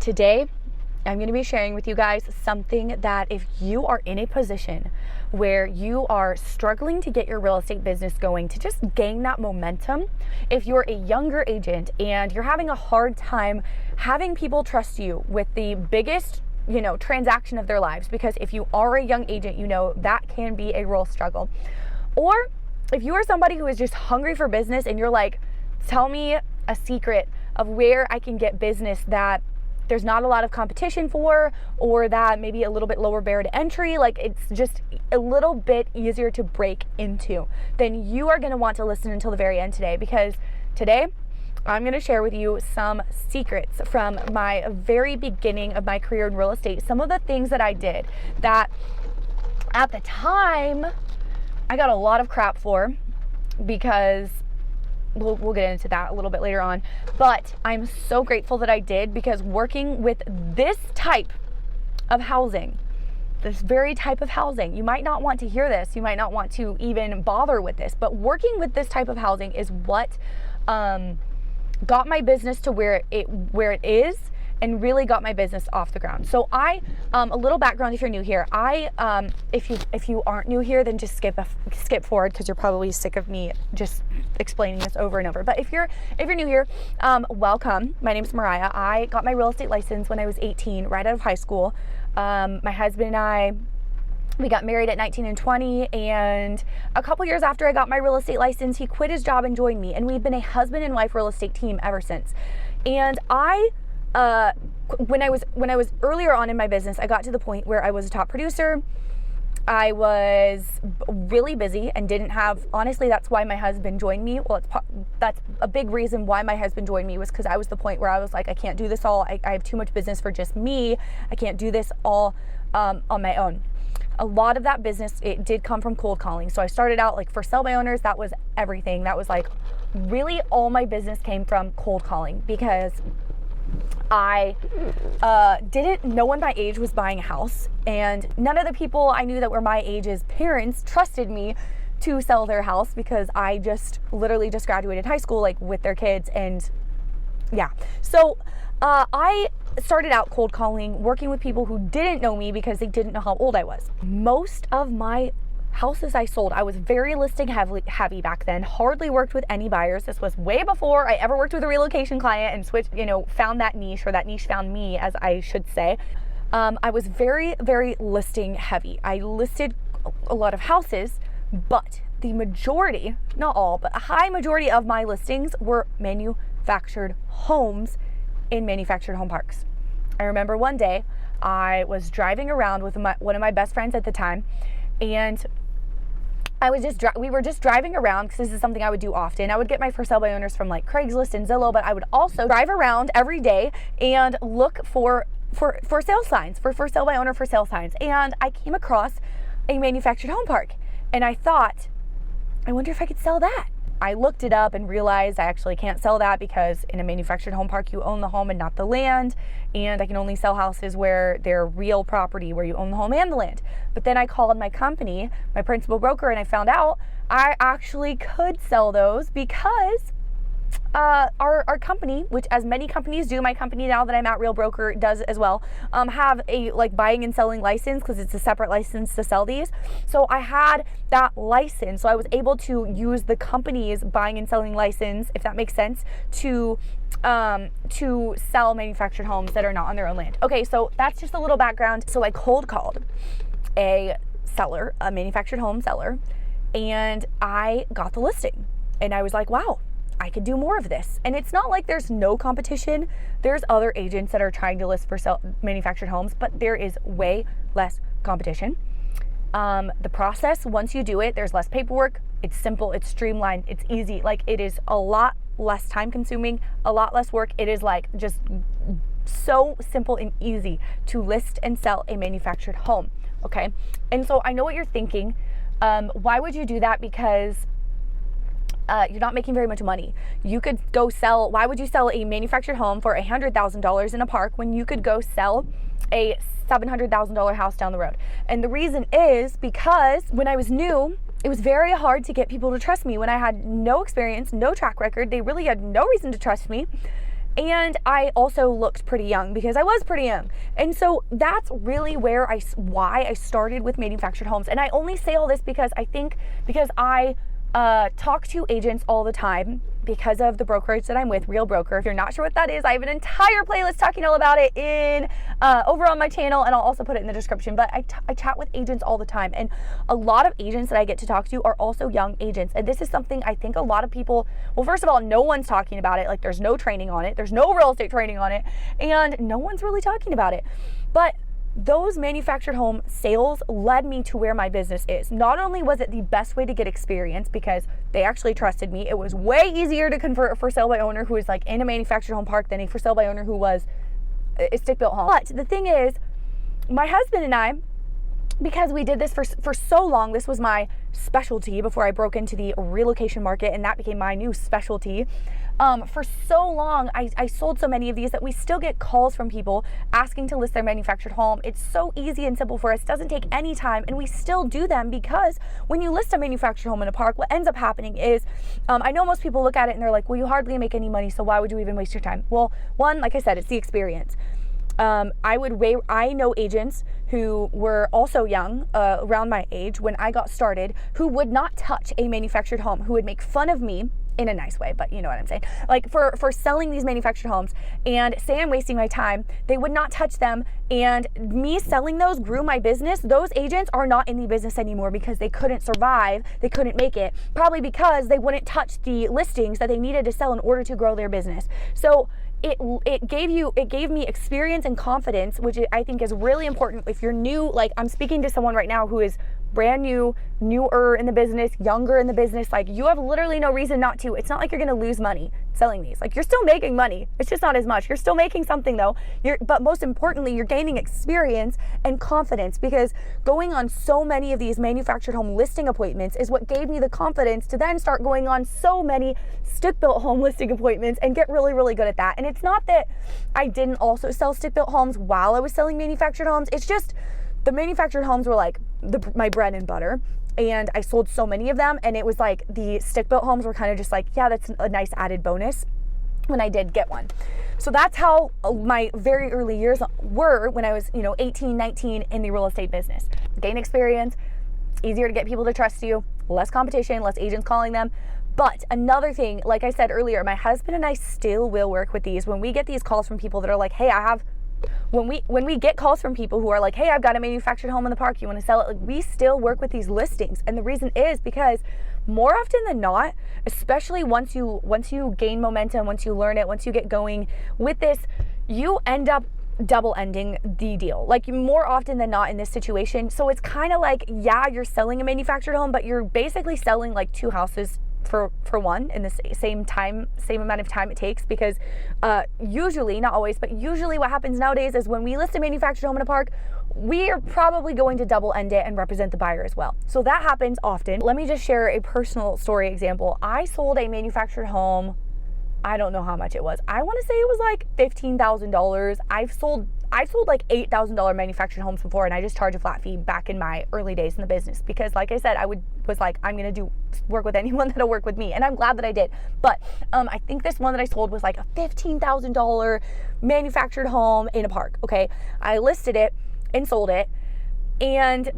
Today, I'm going to be sharing with you guys something that if you are in a position where you are struggling to get your real estate business going, to just gain that momentum, if you're a younger agent and you're having a hard time having people trust you with the biggest transaction of their lives, because if you are a young agent, that can be a real struggle. Or if you are somebody who is just hungry for business and you're like, tell me a secret of where I can get business that there's not a lot of competition for, or that maybe a little bit lower barrier to entry, like it's just a little bit easier to break into, then you are going to want to listen until the very end today, because today I'm going to share with you some secrets from my very beginning of my career in real estate. Some of the things that I did that at the time I got a lot of crap for, because we'll get into that a little bit later on. But I'm so grateful that I did, because working with this type of housing, this very type of housing, you might not want to hear this, you might not want to even bother with this, but working with this type of housing is what got my business to where it is, and really got my business off the ground. So a little background if you're new here. If you aren't new here, then just skip forward, because you're probably sick of me just explaining this over and over. But if you're new here, welcome. My name is Mariah. I got my real estate license when I was 18, right out of high school. My husband and I, we got married at 19 and 20, and a couple years after I got my real estate license, he quit his job and joined me, and we've been a husband and wife real estate team ever since. And when I was earlier on in my business, I got to the point where I was a top producer. I was really busy and didn't have, honestly, that's why my husband joined me. Well, that's a big reason why my husband joined me, was because I was the point where I was like, I can't do this all. I have too much business for just me. I can't do this all on my own. A lot of that business, it did come from cold calling. So I started out like for sell by owners. That was everything. That was like really all my business came from cold calling, because no one my age was buying a house, and none of the people I knew that were my age's parents trusted me to sell their house, because I just literally just graduated high school, like with their kids. And yeah, so I started out cold calling, working with people who didn't know me because they didn't know how old I was. Most of my houses I sold, I was very listing heavy back then, hardly worked with any buyers. This was way before I ever worked with a relocation client and switched, found that niche, or that niche found me, as I should say. I was very, very listing heavy. I listed a lot of houses, but the majority, not all, but a high majority of my listings were manufactured homes in manufactured home parks. I remember one day I was driving around with one of my best friends at the time, and we were just driving around, because this is something I would do often. I would get my for sale by owners from like Craigslist and Zillow, but I would also drive around every day and look for sale signs, for sale by owner for sale signs. And I came across a manufactured home park, and I thought, I wonder if I could sell that. I looked it up and realized I actually can't sell that, because in a manufactured home park, you own the home and not the land. And I can only sell houses where they're real property, where you own the home and the land. But then I called my company, my principal broker, and I found out I actually could sell those, because our company, which as many companies do, my company now that I'm at, Real Broker, does as well, have a like buying and selling license, because it's a separate license to sell these. So I had that license, so I was able to use the company's buying and selling license, if that makes sense, to sell manufactured homes that are not on their own land. Okay, so that's just a little background. So I cold called a manufactured home seller, and I got the listing, and I was like, wow, I could do more of this. And it's not like there's no competition. There's other agents that are trying to list for manufactured homes, but there is way less competition. The process, once you do it, there's less paperwork. It's simple, it's streamlined, it's easy. Like, it is a lot less time consuming, a lot less work. It is like just so simple and easy to list and sell a manufactured home. Okay. And so I know what you're thinking. Why would you do that? Because you're not making very much money. You could go sell, why would you sell a manufactured home for $100,000 in a park when you could go sell a $700,000 house down the road? And the reason is because when I was new, it was very hard to get people to trust me. When I had no experience, no track record, they really had no reason to trust me. And I also looked pretty young because I was pretty young. And so that's really why I started with manufactured homes. And I only say all this because I talk to agents all the time because of the brokerage that I'm with, Real Broker. If you're not sure what that is, I have an entire playlist talking all about it over on my channel, and I'll also put it in the description. But I chat with agents all the time, and a lot of agents that I get to talk to are also young agents. And this is something I think a lot of people, well, first of all, no one's talking about it. Like, there's no training on it. There's no real estate training on it, and no one's really talking about it. But those manufactured home sales led me to where my business is. Not only was it the best way to get experience because they actually trusted me, it was way easier to convert a for sale by owner who was like in a manufactured home park than a for sale by owner who was a stick built home. But the thing is, my husband and I, because we did this for so long, this was my specialty before I broke into the relocation market, and that became my new specialty. For so long, I sold so many of these that we still get calls from people asking to list their manufactured home. It's so easy and simple for us. It doesn't take any time, and we still do them because when you list a manufactured home in a park, what ends up happening is, I know most people look at it and they're like, well, you hardly make any money, so why would you even waste your time? Well, one, like I said, it's the experience. I know agents who were also young, around my age when I got started, who would not touch a manufactured home, who would make fun of me in a nice way, but you know what I'm saying, like for selling these manufactured homes and say I'm wasting my time. They would not touch them, and me selling those grew my business. Those agents are not in the business anymore because they couldn't survive, they couldn't make it, probably because they wouldn't touch the listings that they needed to sell in order to grow their business. So it gave me experience and confidence, which I think is really important if you're new. Like, I'm speaking to someone right now who is brand new, newer in the business, younger in the business. Like, you have literally no reason not to. It's not like you're going to lose money selling these. Like, you're still making money. It's just not as much. You're still making something though. But most importantly, you're gaining experience and confidence, because going on so many of these manufactured home listing appointments is what gave me the confidence to then start going on so many stick-built home listing appointments and get really, really good at that. And it's not that I didn't also sell stick-built homes while I was selling manufactured homes. It's just the manufactured homes were like my bread and butter, and I sold so many of them, and it was like the stick-built homes were kind of just like, yeah, that's a nice added bonus when I did get one. So that's how my very early years were when I was 18, 19 in the real estate business. Gain experience, it's easier to get people to trust you, less competition, less agents calling them. But another thing, like I said earlier, my husband and I still will work with these. When we get these calls from people that are like, hey, when we get calls from people who are like, hey, I've got a manufactured home in the park, you want to sell it? Like, we still work with these listings. And the reason is because more often than not, especially once you gain momentum, once you learn it, once you get going with this, you end up double ending the deal. Like, more often than not in this situation. So it's kind of like, yeah, you're selling a manufactured home, but you're basically selling like two houses for one in the same amount of time it takes, because usually, not always, but usually what happens nowadays is when we list a manufactured home in a park, we are probably going to double end it and represent the buyer as well. So that happens often. Let me just share a personal story example. I sold a manufactured home, I don't know how much it was. I want to say it was like $15,000. I've sold like $8,000 manufactured homes before, and I just charge a flat fee back in my early days in the business, because like I said, was like, I'm going to work with anyone that'll work with me. And I'm glad that I did. But I think this one that I sold was like a $15,000 manufactured home in a park. Okay. I listed it and sold it. And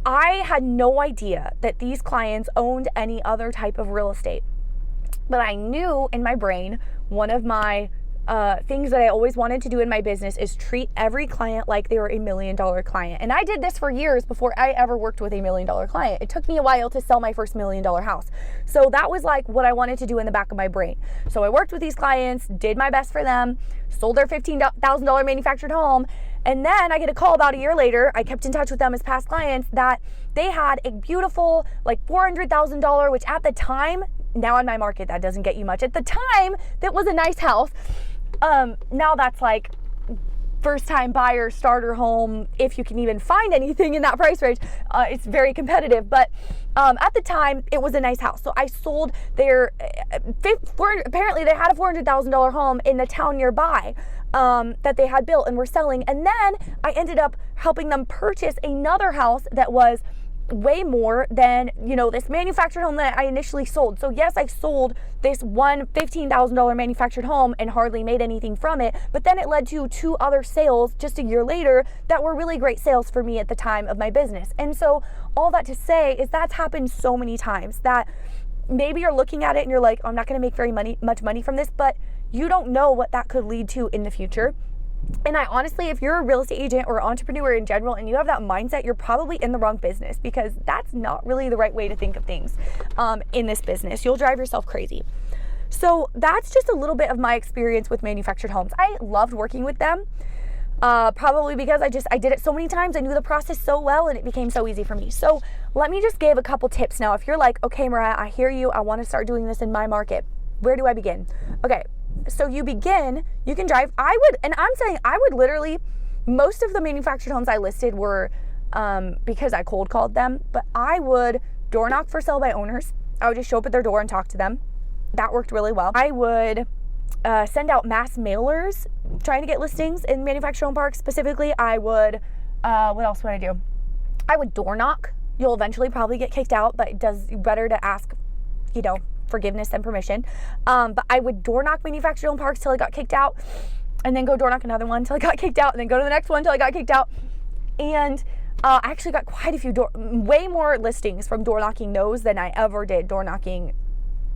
I had no idea that these clients owned any other type of real estate. But I knew in my brain, one of my things that I always wanted to do in my business is treat every client like they were $1 million client. And I did this for years before I ever worked with $1 million client. It took me a while to sell my first $1 million house. So that was like what I wanted to do in the back of my brain. So I worked with these clients, did my best for them, sold their $15,000 manufactured home. And then I get a call about a year later. I kept in touch with them as past clients that they had a beautiful like $400,000, which at the time, now in my market, that doesn't get you much. At the time, that was a nice house. Now that's like first time buyer, starter home, if you can even find anything in that price range. It's very competitive, but at the time it was a nice house. So I sold their apparently they had a $400,000 home in the town nearby that they had built and were selling. And then I ended up helping them purchase another house that was way more than, this manufactured home that I initially sold. So yes, I sold this one $15,000 manufactured home and hardly made anything from it, but then it led to 2 other sales just a year later that were really great sales for me at the time of my business. And so all that to say is that's happened so many times that maybe you're looking at it and you're like, oh, I'm not going to make much money from this, but you don't know what that could lead to in the future. And I honestly, if you're a real estate agent or entrepreneur in general and you have that mindset, you're probably in the wrong business, because that's not really the right way to think of things in this business. You'll drive yourself crazy. So that's just a little bit of my experience with manufactured homes. I loved working with them, probably because I did it so many times. I knew the process so well and it became so easy for me. So let me just give a couple tips now. If you're like, okay, Mariah, I hear you. I want to start doing this in my market. Where do I begin? Okay. So you can drive. I would literally, most of the manufactured homes I listed were because I cold called them, but I would door knock for sell by owners. I would just show up at their door and talk to them. That worked really well. I would send out mass mailers trying to get listings in manufactured home parks. Specifically, I would, what else would I do? I would door knock. You'll eventually probably get kicked out, but it does better to ask, forgiveness and permission. But I would door knock manufactured home parks till I got kicked out, and then go door knock another one till I got kicked out, and then go to the next one till I got kicked out. And I actually got quite a few way more listings from door knocking those than I ever did door knocking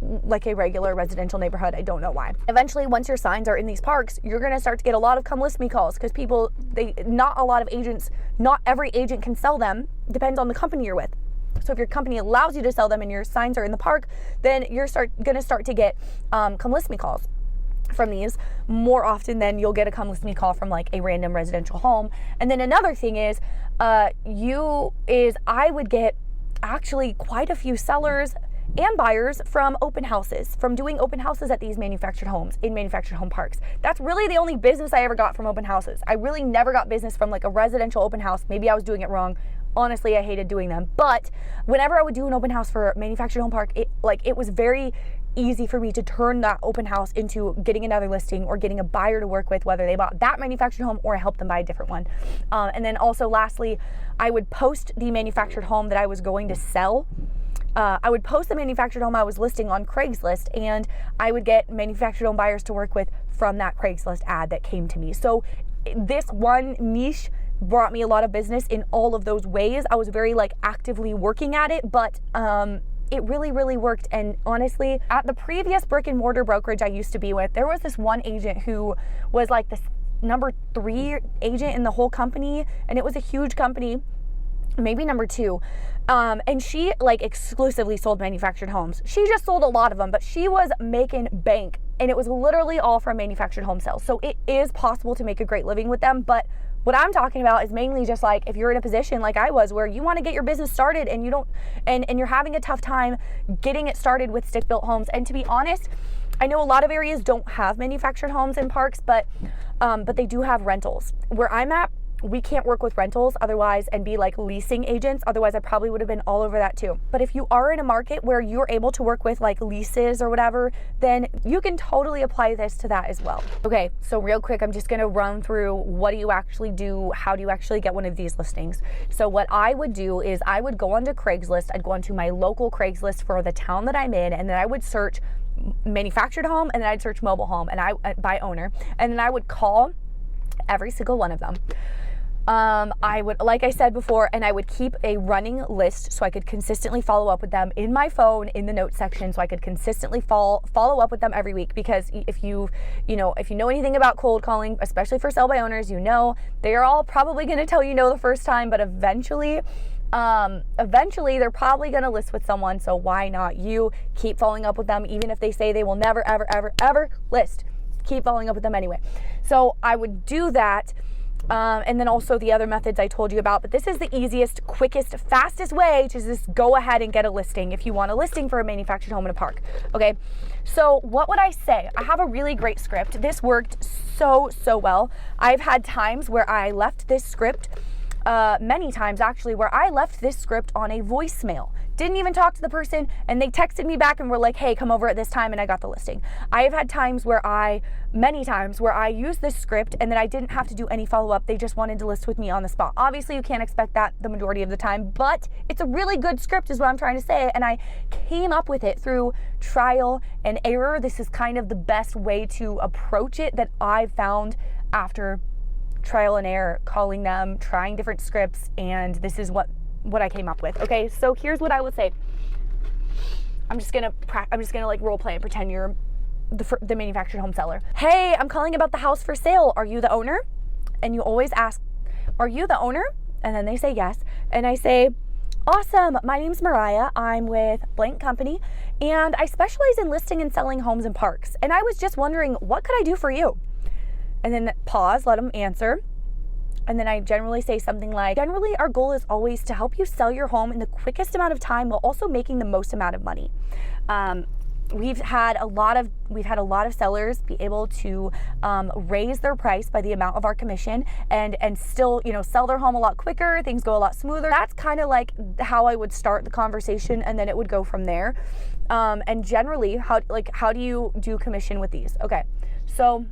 like a regular residential neighborhood. I don't know why. Eventually, once your signs are in these parks, you're going to start to get a lot of come list me calls, because not every agent can sell them. Depends on the company you're with. So if your company allows you to sell them and your signs are in the park, then you're going to start to get come list me calls from these more often than you'll get a come list me call from like a random residential home. And then another thing is, I would get actually quite a few sellers and buyers from open houses, from doing open houses at these manufactured homes in manufactured home parks. That's really the only business I ever got from open houses. I really never got business from like a residential open house. Maybe I was doing it wrong. Honestly, I hated doing them. But whenever I would do an open house for a manufactured home park, it was very easy for me to turn that open house into getting another listing or getting a buyer to work with, whether they bought that manufactured home or I helped them buy a different one. And then also lastly, I would post the manufactured home that I was going to sell. I would post the manufactured home I was listing on Craigslist, and I would get manufactured home buyers to work with from that Craigslist ad that came to me. So this one niche brought me a lot of business in all of those ways. I was very actively working at it, but it really, really worked. And honestly, at the previous brick and mortar brokerage I used to be with, there was this one agent who was like this number 3 agent in the whole company, and it was a huge company, maybe number 2. And she exclusively sold manufactured homes. She just sold a lot of them, but she was making bank, and it was literally all from manufactured home sales. So it is possible to make a great living with them, but what I'm talking about is mainly just if you're in a position like I was, where you want to get your business started and you don't, and you're having a tough time getting it started with stick-built homes. And to be honest, I know a lot of areas don't have manufactured homes in parks, but they do have rentals. Where I'm at, we can't work with rentals otherwise and be leasing agents. Otherwise, I probably would have been all over that too. But if you are in a market where you're able to work with leases or whatever, then you can totally apply this to that as well. Okay, so real quick, I'm just gonna run through what do you actually do, how do you actually get one of these listings. So what I would do is I would go onto Craigslist, I'd go onto my local Craigslist for the town that I'm in, and then I would search manufactured home, and then I'd search mobile home, and I by owner, and then I would call every single one of them. I would, like I said before, and I would keep a running list so I could consistently follow up with them in my phone in the notes section, so I could consistently follow up with them every week. Because if you know anything about cold calling, especially for sell by owners, they are all probably going to tell you no the first time, but eventually they're probably going to list with someone. So why not you keep following up with them, even if they say they will never, ever, ever, ever list. Keep following up with them anyway. So I would do that. And then also the other methods I told you about, but this is the easiest, quickest, fastest way to just go ahead and get a listing if you want a listing for a manufactured home in a park. Okay, so what would I say? I have a really great script. This worked so well. I've had times where I left this script many times actually where I left this script on a voicemail. Didn't even talk to the person, and they texted me back and were like, hey, come over at this time, and I got the listing. I have had many times where I used this script and then I didn't have to do any follow-up. They just wanted to list with me on the spot. Obviously, you can't expect that the majority of the time, but it's a really good script is what I'm trying to say, and I came up with it through trial and error. This is kind of the best way to approach it that I've found after trial and error, calling them, trying different scripts, and this is what I came up with. Okay, so here's what I would say. I'm just gonna like role play and pretend you're the manufactured home seller. Hey, I'm calling about the house for sale. Are you the owner? And you always ask, are you the owner? And then they say yes. And I say, awesome. My name's Mariah. I'm with blank company, and I specialize in listing and selling homes and parks. And I was just wondering, what could I do for you? And then pause, let them answer. And then I generally say something like, generally our goal is always to help you sell your home in the quickest amount of time while also making the most amount of money. We've had a lot of sellers be able to raise their price by the amount of our commission and still, sell their home a lot quicker. Things go a lot smoother. That's kind of like how I would start the conversation, and then it would go from there. And generally, how do you do commission with these? Okay, so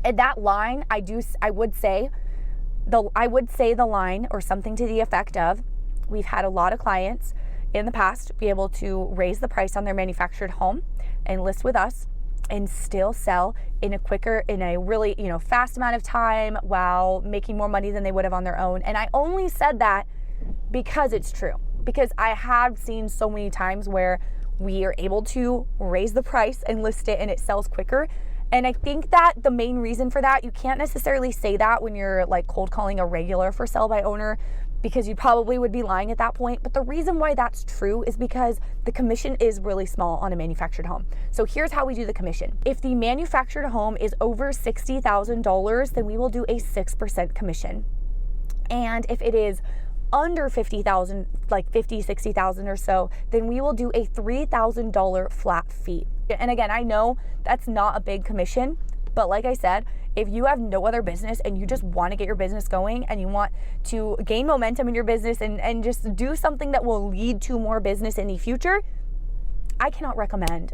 at that line, I would say the line or something to the effect of, we've had a lot of clients in the past be able to raise the price on their manufactured home and list with us and still sell in a really, fast amount of time while making more money than they would have on their own. And I only said that because it's true, because I have seen so many times where we are able to raise the price and list it and it sells quicker. And I think that the main reason for that, you can't necessarily say that when you're like cold calling a regular for sell by owner, because you probably would be lying at that point. But the reason why that's true is because the commission is really small on a manufactured home. So here's how we do the commission. If the manufactured home is over $60,000, then we will do a 6% commission. And if it is under 50,000, like 50, 60,000 or so, then we will do a $3,000 flat fee. And again, I know that's not a big commission, but like I said, if you have no other business and you just want to get your business going and you want to gain momentum in your business and just do something that will lead to more business in the future, I cannot recommend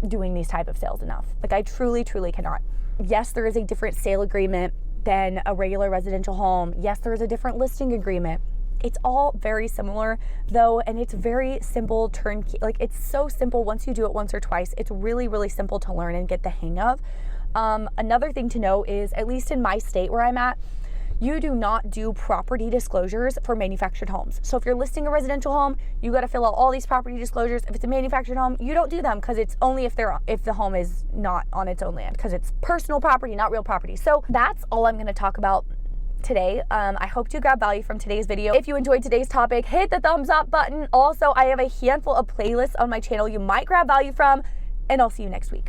doing these type of sales enough. Like I truly, truly cannot. Yes, there is a different sale agreement than a regular residential home. Yes, there is a different listing agreement. It's all very similar though, and it's very simple turnkey. Like it's so simple once you do it once or twice. It's really, really simple to learn and get the hang of. Another thing to know is, at least in my state where I'm at, you do not do property disclosures for manufactured homes. So if you're listing a residential home, you got to fill out all these property disclosures. If it's a manufactured home, you don't do them, because it's only if the home is not on its own land, because it's personal property, not real property. So that's all I'm going to talk about today. I hope you grab value from today's video. If you enjoyed today's topic, hit the thumbs up button. Also, I have a handful of playlists on my channel you might grab value from, and I'll see you next week.